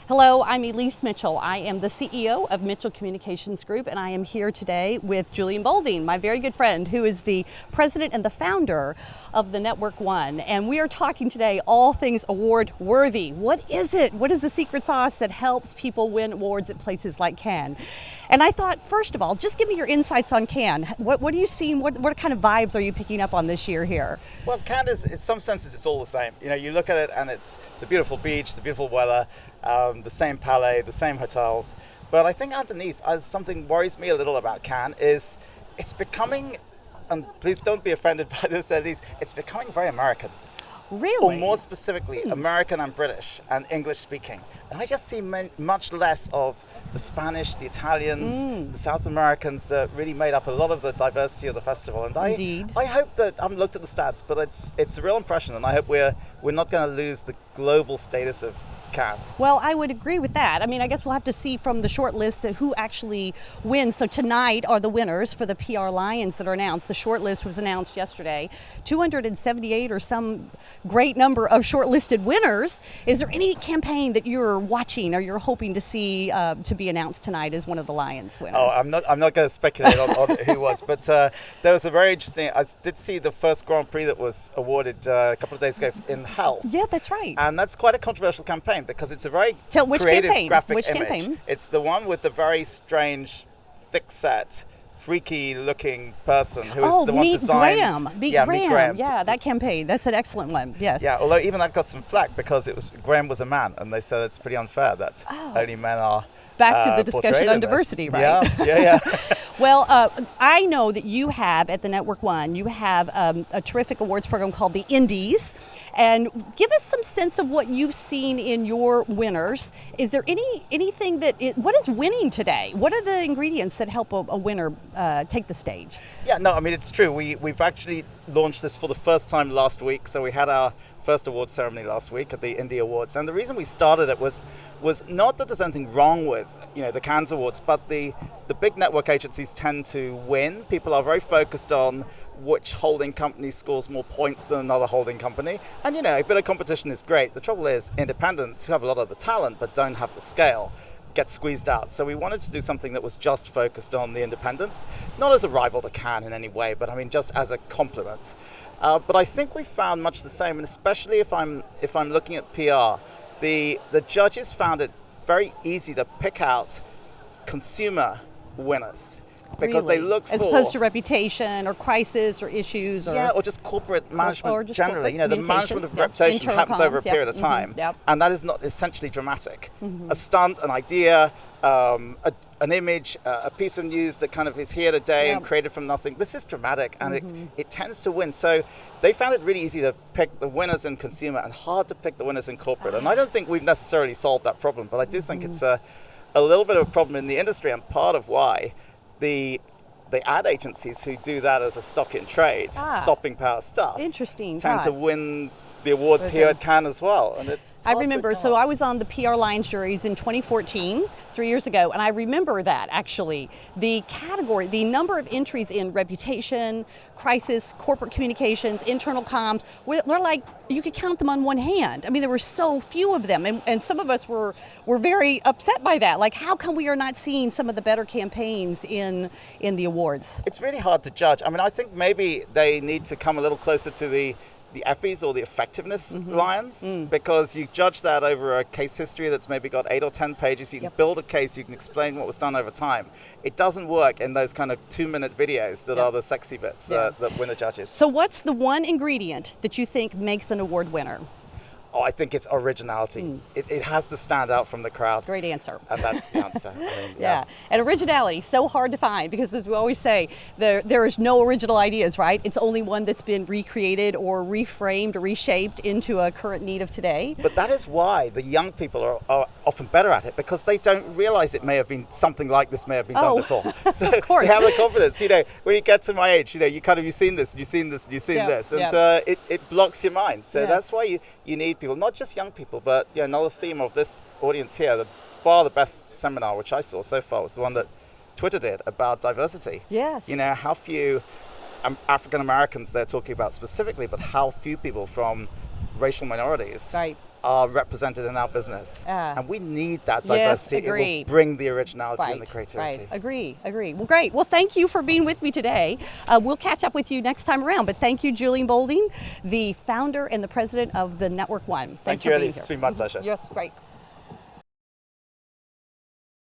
Hello, I'm Elise Mitchell. I am the CEO of Mitchell Communications Group, and I am here today with Julian Boulding, my very good friend, who is the president and the founder of thenetworkone. And we are talking today all things award worthy. What is it? What is the secret sauce that helps people win awards at places like Cannes? And I thought, first of all, just give me your insights on Cannes. What are you seeing? What kind of vibes are you picking up on this year here? Well, Cannes is, in some senses, it's all the same. You know, you look at it and it's the beautiful beach, the beautiful weather, the same palais, the same hotels. But I think underneath, as something worries me a little about Cannes, is it's becoming, and please don't be offended by this, Elise, it's becoming very American. Really? Or more specifically, American and British and English speaking. And I just see much less of the Spanish, the Italians, the South Americans that really made up a lot of the diversity of the festival. And I hope that, I haven't looked at the stats, but it's a real impression, and I hope we're not going to lose the global status of Cannes. Well, I would agree with that. I mean, I guess we'll have to see from the short list who actually wins. So tonight are the winners for the PR Lions that are announced. The short list was announced yesterday. 278 or some great number of shortlisted winners. Is there any campaign that you're watching or you're hoping to see to be announced tonight as one of the Lions winners? Oh, I'm not going to speculate on who was, but there was a very interesting. I did see the first Grand Prix that was awarded a couple of days ago in Health. Yeah, that's right. And that's quite a controversial campaign, because it's a very which creative campaign? graphic Which image. Campaign? It's the one with the very strange, thick-set, freaky-looking person who is the one designed. Meet Graham. Yeah, that campaign. That's an excellent one. Yes. Yeah, although even that got some flack because Graham was a man, and they said it's pretty unfair that only men are. Back to the discussion on diversity, right? Yeah. Well, I know that you have at thenetworkone, you have a terrific awards program called the Indies. And give us some sense of what you've seen in your winners. Is there anything what is winning today? What are the ingredients that help a winner take the stage? Yeah, no, I mean, it's true. We've actually launched this for the first time last week. So we had our first awards ceremony last week at the Indie Awards. And the reason we started it was not that there's anything wrong with, the Cannes Awards, but the big network agencies tend to win. People are very focused on which holding company scores more points than another holding company. And, a bit of competition is great. The trouble is independents who have a lot of the talent but don't have the scale get squeezed out. So we wanted to do something that was just focused on the independents, not as a rival to Cannes in any way, but I mean just as a complement. But I think we found much the same, and especially if I'm looking at PR, the judges found it very easy to pick out consumer winners. Because really? They look for... As opposed to reputation or crisis or issues or... Yeah, or just corporate management or just generally. Corporate the management of reputation happens over a period of time. Yep. And that is not essentially dramatic. A stunt, an idea, an image, a piece of news that kind of is here today and created from nothing. This is dramatic, and it tends to win. So they found it really easy to pick the winners in consumer and hard to pick the winners in corporate. And I don't think we've necessarily solved that problem, but I do think it's a little bit of a problem in the industry, and part of why the ad agencies who do that as a stock in trade, stopping power stuff, tend to win the awards here at Cannes as well. And I remember, so I was on the PR Lions juries in 2014, 3 years ago, and I remember that actually. The category, the number of entries in reputation, crisis, corporate communications, internal comms, they're like, you could count them on one hand. I mean, there were so few of them, and some of us were very upset by that. Like, how come we are not seeing some of the better campaigns in the awards? It's really hard to judge. I mean, I think maybe they need to come a little closer to the Effies or the effectiveness Lions, because you judge that over a case history that's maybe got 8 or 10 pages. You can build a case, you can explain what was done over time. It doesn't work in those kind of 2-minute videos that are the sexy bits that win the judges. So what's the one ingredient that you think makes an award winner? Oh, I think it's originality. It has to stand out from the crowd. Great answer. And that's the answer. I mean, yeah, and originality, so hard to find, because as we always say, there is no original ideas, right? It's only one that's been recreated or reframed or reshaped into a current need of today. But that is why the young people are often better at it, because they don't realize it may have been something like this may have been done before. So of course. They have the confidence. When you get to my age, you've seen this, and you've seen this, and you've seen this, and it blocks your mind. So that's why you need people, not just young people, but another theme of this audience here, the best seminar which I saw so far was the one that Twitter did about diversity. Yes. How few African Americans they're talking about specifically, but how few people from racial minorities are represented in our business. And we need that Yes, diversity. It agree. will bring the originality Right, and the creativity. right. Agree. Well, great. Well, thank you for being with me today. We'll catch up with you next time around. But thank you, Julian Boulding, the founder and the president of the Network One. Thank Thanks you, for being Elise. here. It's been my pleasure. Yes, great.